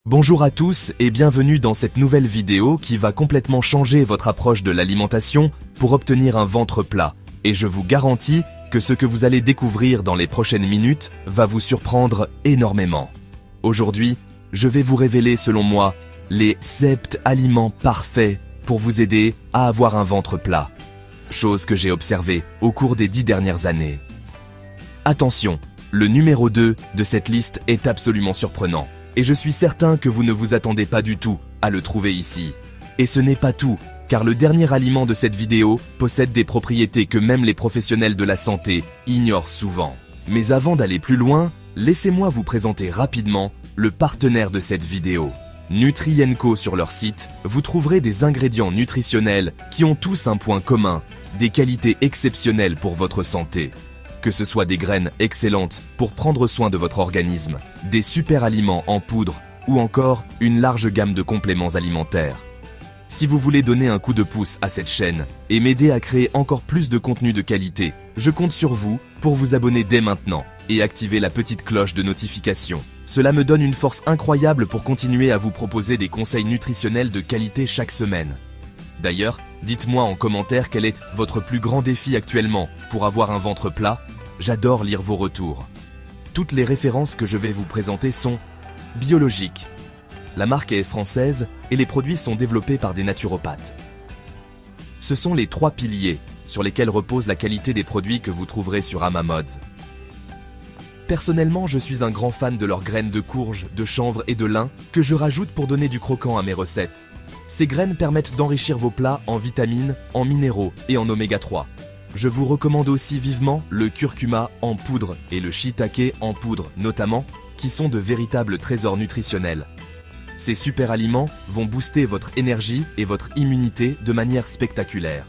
Bonjour à tous et bienvenue dans cette nouvelle vidéo qui va complètement changer votre approche de l'alimentation pour obtenir un ventre plat. Et je vous garantis que ce que vous allez découvrir dans les prochaines minutes va vous surprendre énormément. Aujourd'hui, je vais vous révéler selon moi les 7 aliments parfaits pour vous aider à avoir un ventre plat. Chose que j'ai observée au cours des 10 dernières années. Attention, le numéro 2 de cette liste est absolument surprenant. Et je suis certain que vous ne vous attendez pas du tout à le trouver ici. Et ce n'est pas tout, car le dernier aliment de cette vidéo possède des propriétés que même les professionnels de la santé ignorent souvent. Mais avant d'aller plus loin, laissez-moi vous présenter rapidement le partenaire de cette vidéo. Nutrienco sur leur site, vous trouverez des ingrédients nutritionnels qui ont tous un point commun, des qualités exceptionnelles pour votre santé. Que ce soit des graines excellentes pour prendre soin de votre organisme, des super aliments en poudre ou encore une large gamme de compléments alimentaires. Si vous voulez donner un coup de pouce à cette chaîne et m'aider à créer encore plus de contenu de qualité, je compte sur vous pour vous abonner dès maintenant et activer la petite cloche de notification. Cela me donne une force incroyable pour continuer à vous proposer des conseils nutritionnels de qualité chaque semaine. D'ailleurs, dites-moi en commentaire quel est votre plus grand défi actuellement pour avoir un ventre plat. J'adore lire vos retours. Toutes les références que je vais vous présenter sont biologiques. La marque est française et les produits sont développés par des naturopathes. Ce sont les 3 piliers sur lesquels repose la qualité des produits que vous trouverez sur Amamods. Personnellement, je suis un grand fan de leurs graines de courge, de chanvre et de lin que je rajoute pour donner du croquant à mes recettes. Ces graines permettent d'enrichir vos plats en vitamines, en minéraux et en oméga 3. Je vous recommande aussi vivement le curcuma en poudre et le shiitake en poudre notamment, qui sont de véritables trésors nutritionnels. Ces super aliments vont booster votre énergie et votre immunité de manière spectaculaire.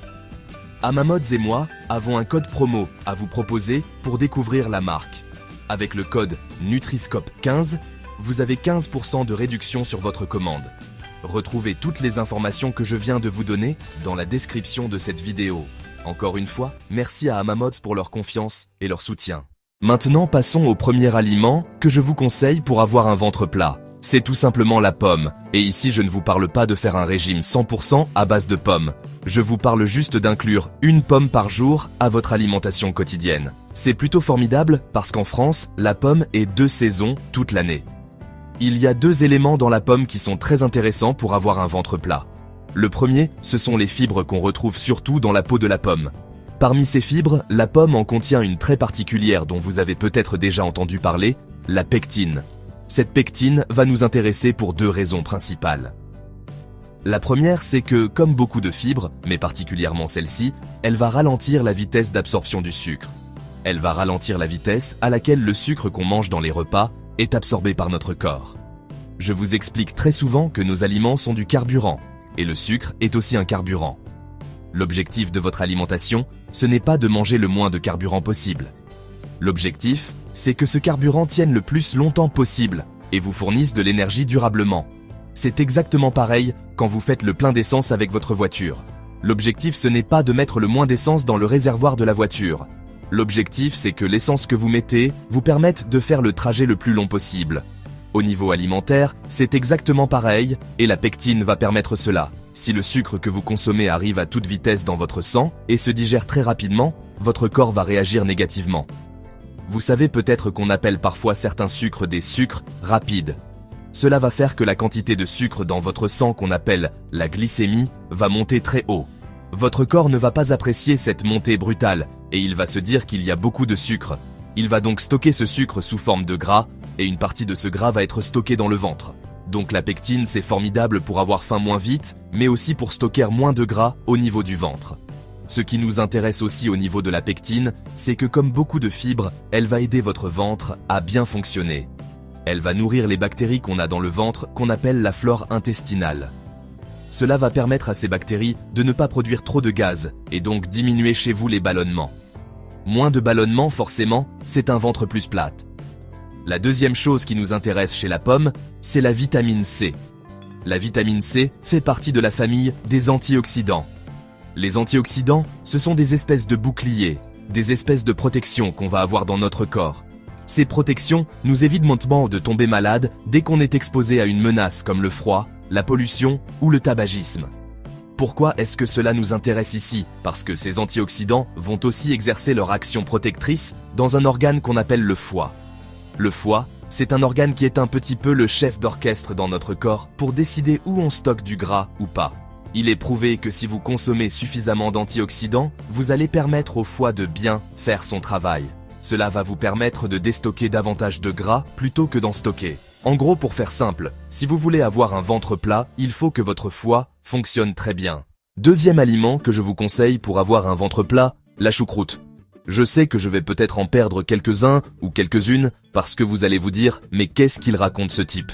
Amamods et moi avons un code promo à vous proposer pour découvrir la marque. Avec le code NutriScope15, vous avez 15% de réduction sur votre commande. Retrouvez toutes les informations que je viens de vous donner dans la description de cette vidéo. Encore une fois, merci à Amamods pour leur confiance et leur soutien. Maintenant, passons au premier aliment que je vous conseille pour avoir un ventre plat. C'est tout simplement la pomme. Et ici, je ne vous parle pas de faire un régime 100% à base de pommes. Je vous parle juste d'inclure une pomme par jour à votre alimentation quotidienne. C'est plutôt formidable parce qu'en France, la pomme est 2 saisons toute l'année. Il y a 2 éléments dans la pomme qui sont très intéressants pour avoir un ventre plat. Le premier, ce sont les fibres qu'on retrouve surtout dans la peau de la pomme. Parmi ces fibres, la pomme en contient une très particulière dont vous avez peut-être déjà entendu parler, la pectine. Cette pectine va nous intéresser pour 2 raisons principales. La première, c'est que, comme beaucoup de fibres, mais particulièrement celle-ci, elle va ralentir la vitesse d'absorption du sucre. Elle va ralentir la vitesse à laquelle le sucre qu'on mange dans les repas est absorbé par notre corps. Je vous explique très souvent que nos aliments sont du carburant. Et le sucre est aussi un carburant. L'objectif de votre alimentation, ce n'est pas de manger le moins de carburant possible. L'objectif, c'est que ce carburant tienne le plus longtemps possible et vous fournisse de l'énergie durablement. C'est exactement pareil quand vous faites le plein d'essence avec votre voiture. L'objectif, ce n'est pas de mettre le moins d'essence dans le réservoir de la voiture. L'objectif, c'est que l'essence que vous mettez vous permette de faire le trajet le plus long possible. Au niveau alimentaire, c'est exactement pareil et la pectine va permettre cela. Si le sucre que vous consommez arrive à toute vitesse dans votre sang et se digère très rapidement, votre corps va réagir négativement. Vous savez peut-être qu'on appelle parfois certains sucres des sucres rapides. Cela va faire que la quantité de sucre dans votre sang qu'on appelle la glycémie va monter très haut. Votre corps ne va pas apprécier cette montée brutale et il va se dire qu'il y a beaucoup de sucre. Il va donc stocker ce sucre sous forme de gras et une partie de ce gras va être stockée dans le ventre. Donc la pectine, c'est formidable pour avoir faim moins vite, mais aussi pour stocker moins de gras au niveau du ventre. Ce qui nous intéresse aussi au niveau de la pectine, c'est que comme beaucoup de fibres, elle va aider votre ventre à bien fonctionner. Elle va nourrir les bactéries qu'on a dans le ventre, qu'on appelle la flore intestinale. Cela va permettre à ces bactéries de ne pas produire trop de gaz et donc diminuer chez vous les ballonnements. Moins de ballonnements, forcément, c'est un ventre plus plate. La deuxième chose qui nous intéresse chez la pomme, c'est la vitamine C. La vitamine C fait partie de la famille des antioxydants. Les antioxydants, ce sont des espèces de boucliers, des espèces de protection qu'on va avoir dans notre corps. Ces protections nous évitent maintenant de tomber malade dès qu'on est exposé à une menace comme le froid, la pollution ou le tabagisme. Pourquoi est-ce que cela nous intéresse ici? Parce que ces antioxydants vont aussi exercer leur action protectrice dans un organe qu'on appelle le foie. Le foie, c'est un organe qui est un petit peu le chef d'orchestre dans notre corps pour décider où on stocke du gras ou pas. Il est prouvé que si vous consommez suffisamment d'antioxydants, vous allez permettre au foie de bien faire son travail. Cela va vous permettre de déstocker davantage de gras plutôt que d'en stocker. En gros, pour faire simple, si vous voulez avoir un ventre plat, il faut que votre foie fonctionne très bien. Deuxième aliment que je vous conseille pour avoir un ventre plat, la choucroute. Je sais que je vais peut-être en perdre quelques-uns ou quelques-unes parce que vous allez vous dire « mais qu'est-ce qu'il raconte ce type ?»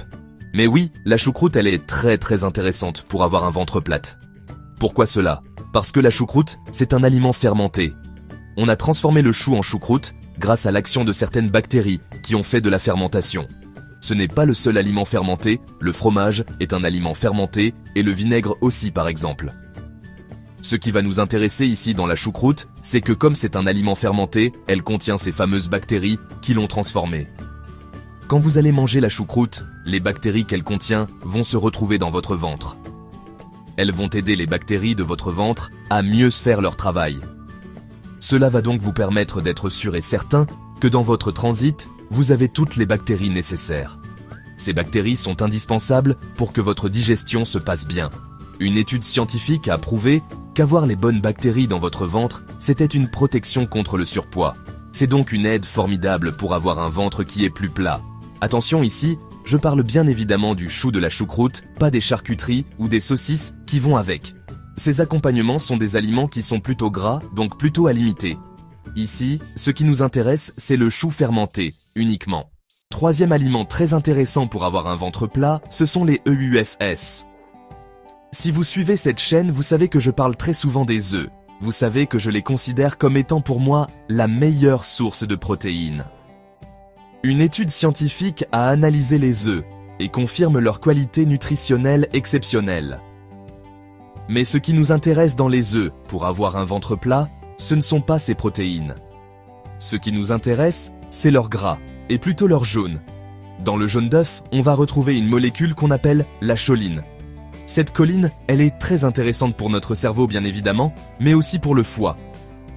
Mais oui, la choucroute elle est très intéressante pour avoir un ventre plate. Pourquoi cela? Parce que la choucroute, c'est un aliment fermenté. On a transformé le chou en choucroute grâce à l'action de certaines bactéries qui ont fait de la fermentation. Ce n'est pas le seul aliment fermenté, le fromage est un aliment fermenté et le vinaigre aussi par exemple. Ce qui va nous intéresser ici dans la choucroute, c'est que comme c'est un aliment fermenté, elle contient ces fameuses bactéries qui l'ont transformée. Quand vous allez manger la choucroute, les bactéries qu'elle contient vont se retrouver dans votre ventre. Elles vont aider les bactéries de votre ventre à mieux se faire leur travail. Cela va donc vous permettre d'être sûr et certain que dans votre transit, vous avez toutes les bactéries nécessaires. Ces bactéries sont indispensables pour que votre digestion se passe bien. Une étude scientifique a prouvé qu'avoir les bonnes bactéries dans votre ventre, c'était une protection contre le surpoids. C'est donc une aide formidable pour avoir un ventre qui est plus plat. Attention ici, je parle bien évidemment du chou de la choucroute, pas des charcuteries ou des saucisses qui vont avec. Ces accompagnements sont des aliments qui sont plutôt gras, donc plutôt à limiter. Ici, ce qui nous intéresse, c'est le chou fermenté, uniquement. Troisième aliment très intéressant pour avoir un ventre plat, ce sont les EUFS. Si vous suivez cette chaîne, vous savez que je parle très souvent des œufs. Vous savez que je les considère comme étant pour moi la meilleure source de protéines. Une étude scientifique a analysé les œufs et confirme leur qualité nutritionnelle exceptionnelle. Mais ce qui nous intéresse dans les œufs pour avoir un ventre plat, ce ne sont pas ces protéines. Ce qui nous intéresse, c'est leur gras, et plutôt leur jaune. Dans le jaune d'œuf, on va retrouver une molécule qu'on appelle la choline. Cette choline, elle est très intéressante pour notre cerveau bien évidemment, mais aussi pour le foie.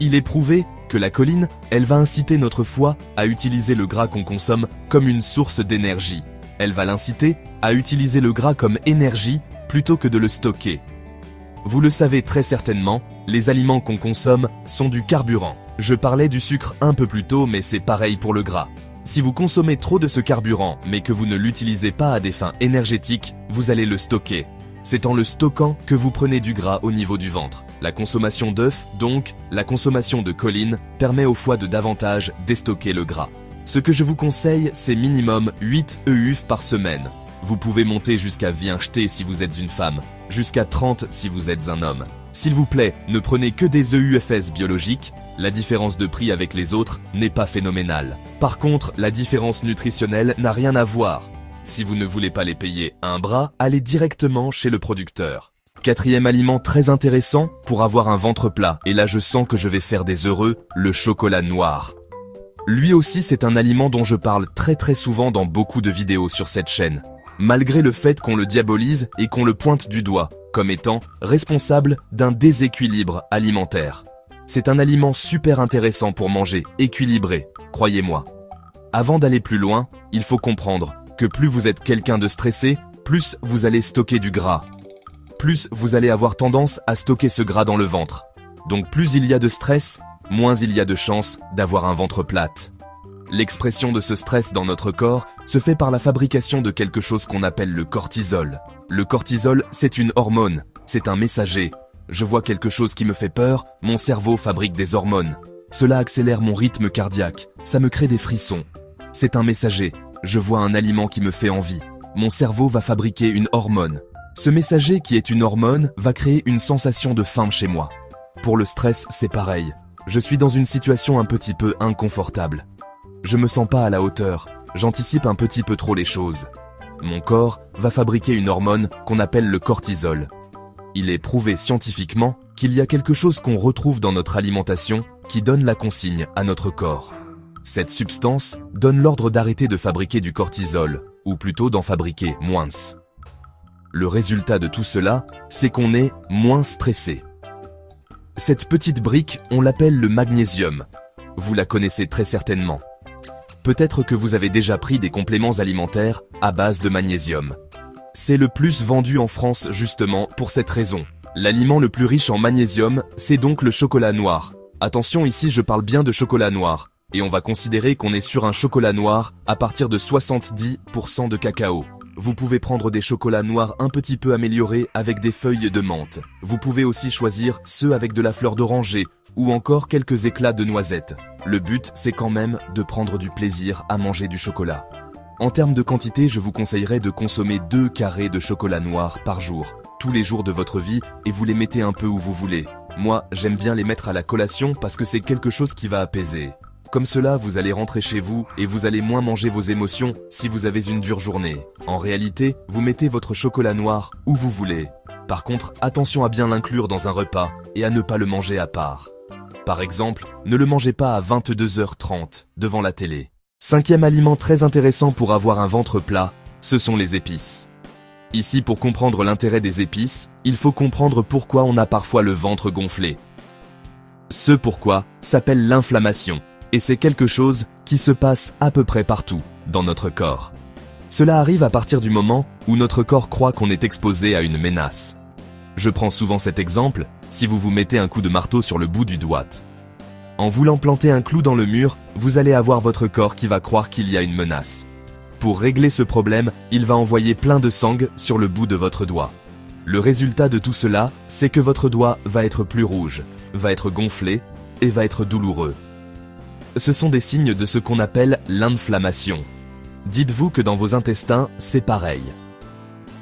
Il est prouvé que la choline, elle va inciter notre foie à utiliser le gras qu'on consomme comme une source d'énergie. Elle va l'inciter à utiliser le gras comme énergie plutôt que de le stocker. Vous le savez très certainement, les aliments qu'on consomme sont du carburant. Je parlais du sucre un peu plus tôt, mais c'est pareil pour le gras. Si vous consommez trop de ce carburant, mais que vous ne l'utilisez pas à des fins énergétiques, vous allez le stocker. C'est en le stockant que vous prenez du gras au niveau du ventre. La consommation d'œufs, donc, la consommation de choline, permet au foie de davantage déstocker le gras. Ce que je vous conseille, c'est minimum 8 EUF par semaine. Vous pouvez monter jusqu'à 20 jetés si vous êtes une femme, jusqu'à 30 si vous êtes un homme. S'il vous plaît, ne prenez que des EUFS biologiques, la différence de prix avec les autres n'est pas phénoménale. Par contre, la différence nutritionnelle n'a rien à voir. Si vous ne voulez pas les payer un bras, allez directement chez le producteur. Quatrième aliment très intéressant pour avoir un ventre plat, et là je sens que je vais faire des heureux, le chocolat noir. Lui aussi c'est un aliment dont je parle très souvent dans beaucoup de vidéos sur cette chaîne. Malgré le fait qu'on le diabolise et qu'on le pointe du doigt, comme étant responsable d'un déséquilibre alimentaire. C'est un aliment super intéressant pour manger, équilibré, croyez-moi. Avant d'aller plus loin, il faut comprendre que plus vous êtes quelqu'un de stressé, plus vous allez stocker du gras. Plus vous allez avoir tendance à stocker ce gras dans le ventre. Donc plus il y a de stress, moins il y a de chances d'avoir un ventre plate. L'expression de ce stress dans notre corps se fait par la fabrication de quelque chose qu'on appelle le cortisol. Le cortisol, c'est une hormone, c'est un messager. Je vois quelque chose qui me fait peur, mon cerveau fabrique des hormones. Cela accélère mon rythme cardiaque, ça me crée des frissons. C'est un messager, je vois un aliment qui me fait envie. Mon cerveau va fabriquer une hormone. Ce messager qui est une hormone va créer une sensation de faim chez moi. Pour le stress, c'est pareil. Je suis dans une situation un petit peu inconfortable. Je me sens pas à la hauteur, j'anticipe un petit peu trop les choses. Mon corps va fabriquer une hormone qu'on appelle le cortisol. Il est prouvé scientifiquement qu'il y a quelque chose qu'on retrouve dans notre alimentation qui donne la consigne à notre corps. Cette substance donne l'ordre d'arrêter de fabriquer du cortisol, ou plutôt d'en fabriquer moins. Le résultat de tout cela, c'est qu'on est moins stressé. Cette petite brique, on l'appelle le magnésium. Vous la connaissez très certainement. Peut-être que vous avez déjà pris des compléments alimentaires à base de magnésium. C'est le plus vendu en France justement pour cette raison. L'aliment le plus riche en magnésium, c'est donc le chocolat noir. Attention, ici je parle bien de chocolat noir. Et on va considérer qu'on est sur un chocolat noir à partir de 70% de cacao. Vous pouvez prendre des chocolats noirs un petit peu améliorés avec des feuilles de menthe. Vous pouvez aussi choisir ceux avec de la fleur d'oranger ou encore quelques éclats de noisettes. Le but, c'est quand même de prendre du plaisir à manger du chocolat. En termes de quantité, je vous conseillerais de consommer 2 carrés de chocolat noir par jour, tous les jours de votre vie, et vous les mettez un peu où vous voulez. Moi, j'aime bien les mettre à la collation parce que c'est quelque chose qui va apaiser. Comme cela, vous allez rentrer chez vous et vous allez moins manger vos émotions si vous avez une dure journée. En réalité, vous mettez votre chocolat noir où vous voulez. Par contre, attention à bien l'inclure dans un repas et à ne pas le manger à part. Par exemple, ne le mangez pas à 22h30 devant la télé. 5e aliment très intéressant pour avoir un ventre plat, ce sont les épices. Ici, pour comprendre l'intérêt des épices, il faut comprendre pourquoi on a parfois le ventre gonflé. Ce pourquoi s'appelle l'inflammation. Et c'est quelque chose qui se passe à peu près partout dans notre corps. Cela arrive à partir du moment où notre corps croit qu'on est exposé à une menace. Je prends souvent cet exemple, si vous vous mettez un coup de marteau sur le bout du doigt. En voulant planter un clou dans le mur, vous allez avoir votre corps qui va croire qu'il y a une menace. Pour régler ce problème, il va envoyer plein de sang sur le bout de votre doigt. Le résultat de tout cela, c'est que votre doigt va être plus rouge, va être gonflé et va être douloureux. Ce sont des signes de ce qu'on appelle l'inflammation. Dites-vous que dans vos intestins, c'est pareil.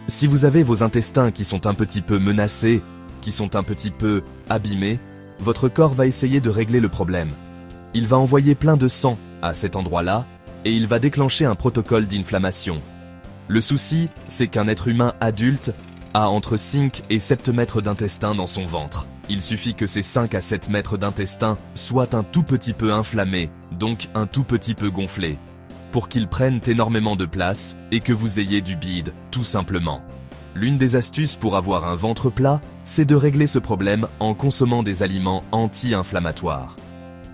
Si vous avez vos intestins qui sont un petit peu menacés, qui sont un petit peu abîmés, votre corps va essayer de régler le problème. Il va envoyer plein de sang à cet endroit-là et il va déclencher un protocole d'inflammation. Le souci, c'est qu'un être humain adulte a entre 5 et 7 mètres d'intestin dans son ventre. Il suffit que ces 5 à 7 mètres d'intestin soient un tout petit peu inflammés, donc un tout petit peu gonflés, pour qu'ils prennent énormément de place et que vous ayez du bide, tout simplement. L'une des astuces pour avoir un ventre plat, c'est de régler ce problème en consommant des aliments anti-inflammatoires.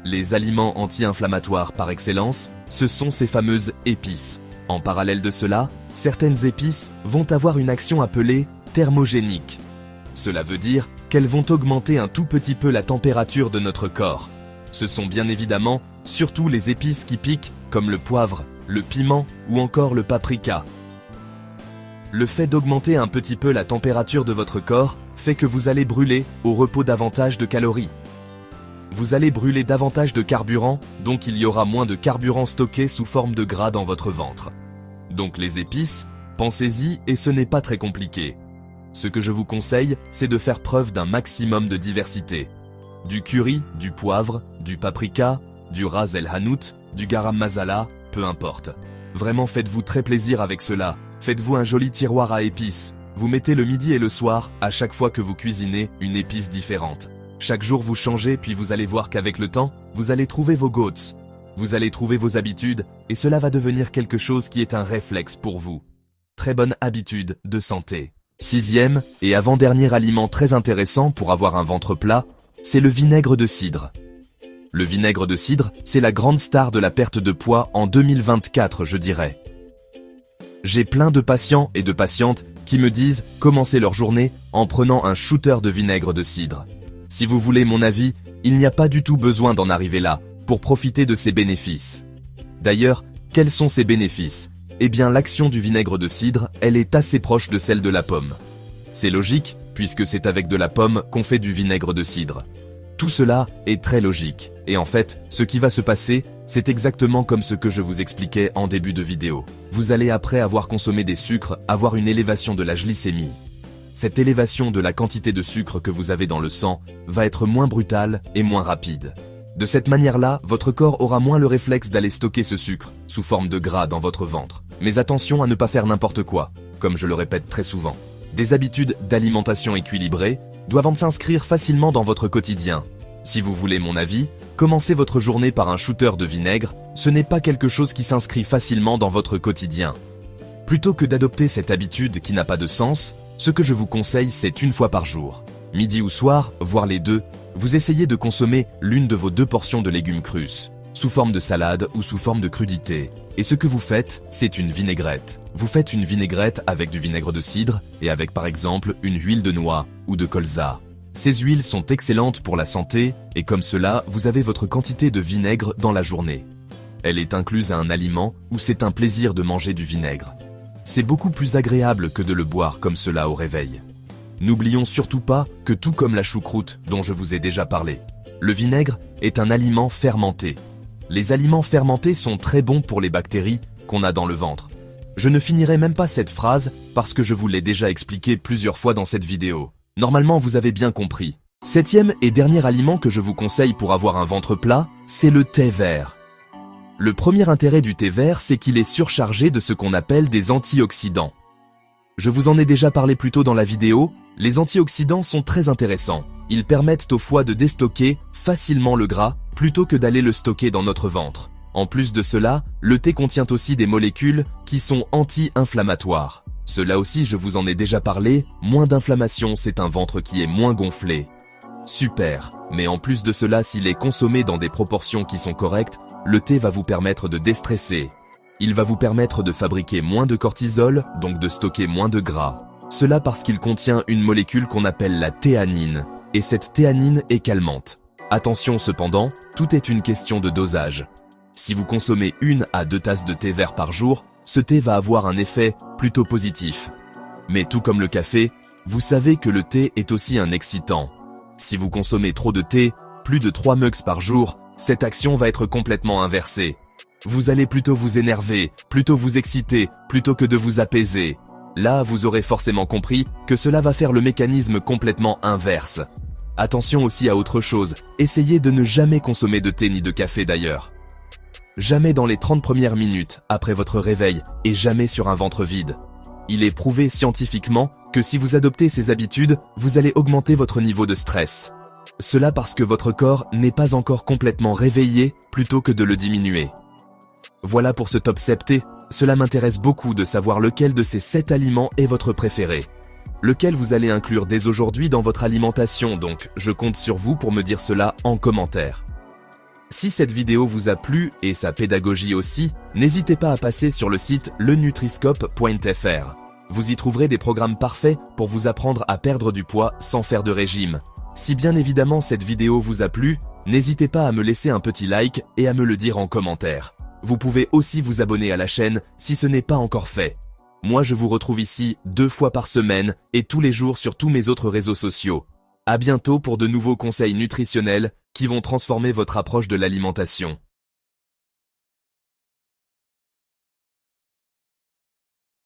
Les aliments anti-inflammatoires par excellence, ce sont ces fameuses épices. En parallèle de cela, certaines épices vont avoir une action appelée thermogénique. Cela veut dire qu'elles vont augmenter un tout petit peu la température de notre corps. Ce sont bien évidemment surtout les épices qui piquent, comme le poivre, le piment ou encore le paprika. Le fait d'augmenter un petit peu la température de votre corps fait que vous allez brûler au repos davantage de calories. Vous allez brûler davantage de carburant, donc il y aura moins de carburant stocké sous forme de gras dans votre ventre. Donc les épices, pensez-y et ce n'est pas très compliqué. Ce que je vous conseille, c'est de faire preuve d'un maximum de diversité. Du curry, du poivre, du paprika, du ras el hanout, du garam masala, peu importe. Vraiment faites-vous très plaisir avec cela. Faites-vous un joli tiroir à épices. Vous mettez le midi et le soir, à chaque fois que vous cuisinez, une épice différente. Chaque jour vous changez, puis vous allez voir qu'avec le temps, vous allez trouver vos goûts. Vous allez trouver vos habitudes, et cela va devenir quelque chose qui est un réflexe pour vous. Très bonne habitude de santé. 6e et avant-dernier aliment très intéressant pour avoir un ventre plat, c'est le vinaigre de cidre. Le vinaigre de cidre, c'est la grande star de la perte de poids en 2024, je dirais. J'ai plein de patients et de patientes qui me disent commencer leur journée en prenant un shooter de vinaigre de cidre. Si vous voulez mon avis, il n'y a pas du tout besoin d'en arriver là pour profiter de ses bénéfices. D'ailleurs, quels sont ces bénéfices ? Eh bien, l'action du vinaigre de cidre, elle est assez proche de celle de la pomme. C'est logique, puisque c'est avec de la pomme qu'on fait du vinaigre de cidre. Tout cela est très logique. Et en fait, ce qui va se passer, c'est exactement comme ce que je vous expliquais en début de vidéo. Vous allez, après avoir consommé des sucres, avoir une élévation de la glycémie. Cette élévation de la quantité de sucre que vous avez dans le sang va être moins brutale et moins rapide. De cette manière-là, votre corps aura moins le réflexe d'aller stocker ce sucre sous forme de gras dans votre ventre. Mais attention à ne pas faire n'importe quoi, comme je le répète très souvent. Des habitudes d'alimentation équilibrées doivent s'inscrire facilement dans votre quotidien. Si vous voulez mon avis, commencez votre journée par un shooter de vinaigre, ce n'est pas quelque chose qui s'inscrit facilement dans votre quotidien. Plutôt que d'adopter cette habitude qui n'a pas de sens, ce que je vous conseille, c'est une fois par jour. Midi ou soir, voire les deux, vous essayez de consommer l'une de vos 2 portions de légumes crus, sous forme de salade ou sous forme de crudité. Et ce que vous faites, c'est une vinaigrette. Vous faites une vinaigrette avec du vinaigre de cidre et avec par exemple une huile de noix ou de colza. Ces huiles sont excellentes pour la santé et comme cela, vous avez votre quantité de vinaigre dans la journée. Elle est incluse à un aliment où c'est un plaisir de manger du vinaigre. C'est beaucoup plus agréable que de le boire comme cela au réveil. N'oublions surtout pas que tout comme la choucroute dont je vous ai déjà parlé, le vinaigre est un aliment fermenté. Les aliments fermentés sont très bons pour les bactéries qu'on a dans le ventre. Je ne finirai même pas cette phrase parce que je vous l'ai déjà expliqué plusieurs fois dans cette vidéo. Normalement, vous avez bien compris. 7e et dernier aliment que je vous conseille pour avoir un ventre plat, c'est le thé vert. Le premier intérêt du thé vert, c'est qu'il est surchargé de ce qu'on appelle des antioxydants. Je vous en ai déjà parlé plus tôt dans la vidéo, les antioxydants sont très intéressants. Ils permettent au foie de déstocker facilement le gras plutôt que d'aller le stocker dans notre ventre. En plus de cela, le thé contient aussi des molécules qui sont anti-inflammatoires. Cela aussi, je vous en ai déjà parlé, moins d'inflammation, c'est un ventre qui est moins gonflé. Super, mais en plus de cela, s'il est consommé dans des proportions qui sont correctes, le thé va vous permettre de déstresser. Il va vous permettre de fabriquer moins de cortisol, donc de stocker moins de gras. Cela parce qu'il contient une molécule qu'on appelle la théanine, et cette théanine est calmante. Attention cependant, tout est une question de dosage. Si vous consommez 1 à 2 tasses de thé vert par jour, ce thé va avoir un effet plutôt positif. Mais tout comme le café, vous savez que le thé est aussi un excitant. Si vous consommez trop de thé, plus de 3 mugs par jour, cette action va être complètement inversée. Vous allez plutôt vous énerver, plutôt vous exciter, plutôt que de vous apaiser. Là, vous aurez forcément compris que cela va faire le mécanisme complètement inverse. Attention aussi à autre chose, essayez de ne jamais consommer de thé ni de café d'ailleurs. Jamais dans les 30 premières minutes après votre réveil et jamais sur un ventre vide. Il est prouvé scientifiquement que si vous adoptez ces habitudes, vous allez augmenter votre niveau de stress. Cela parce que votre corps n'est pas encore complètement réveillé plutôt que de le diminuer. Voilà pour ce top 7. Cela m'intéresse beaucoup de savoir lequel de ces 7 aliments est votre préféré. Lequel vous allez inclure dès aujourd'hui dans votre alimentation, donc je compte sur vous pour me dire cela en commentaire. Si cette vidéo vous a plu et sa pédagogie aussi, n'hésitez pas à passer sur le site lenutriscope.fr. Vous y trouverez des programmes parfaits pour vous apprendre à perdre du poids sans faire de régime. Si bien évidemment cette vidéo vous a plu, n'hésitez pas à me laisser un petit like et à me le dire en commentaire. Vous pouvez aussi vous abonner à la chaîne si ce n'est pas encore fait. Moi je vous retrouve ici 2 fois par semaine et tous les jours sur tous mes autres réseaux sociaux. À bientôt pour de nouveaux conseils nutritionnels qui vont transformer votre approche de l'alimentation.